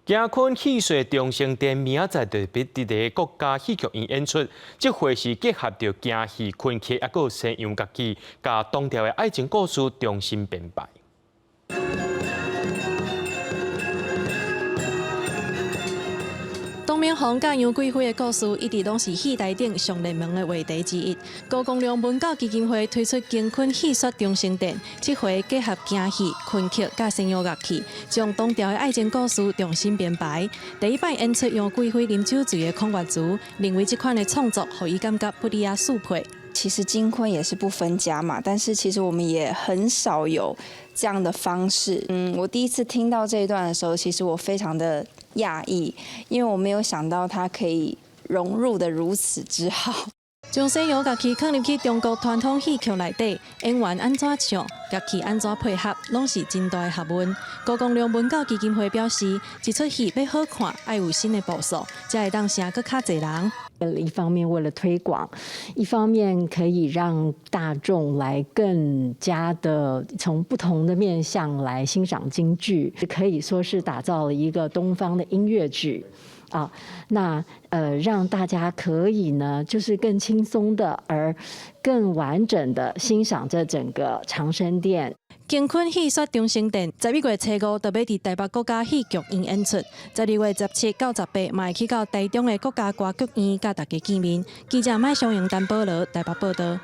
姜昆戏说中生殿明仔载特别伫个国家戏剧院演出，这回是结合着京戏、昆曲，还有西洋乐器，甲唐朝的爱情故事重新编排。董明宏甲杨贵妃的故事一直拢是戏台顶上热门的话题之一。高公量文教基金会推出姜昆戏说中生殿，这回结合京戏、昆曲甲西洋乐器，将唐朝的爱情故事重新编排。第一摆演出杨贵妃啉酒醉的空月族，认为这款的创作，让伊感觉不离啊速配。其实金昆也是不分家嘛，但是其实我们也很少有这样的方式。我第一次听到这一段的时候，其实我非常的讶异，因为我没有想到它可以融入的如此之好。将西洋乐器放入去中国传统戏曲内底，演员安怎唱，乐器安怎配合，拢是真大的学问。高公量文教基金会表示，一出戏要好看，要有新的步数，才会当成更较侪人。一方面为了推广，一方面可以让大众来更加的从不同的面向来欣赏京剧，可以说是打造了一个东方的音乐剧。让大家可以呢，就是更轻松的，而更完整的欣赏这整个长生殿。姜昆戏说中生殿11月初5就要伫台北国家戏剧院演出，12月17到18嘛会去到台中的国家歌剧院，甲大家见面。记者麦尚英、陈宝罗台北报道。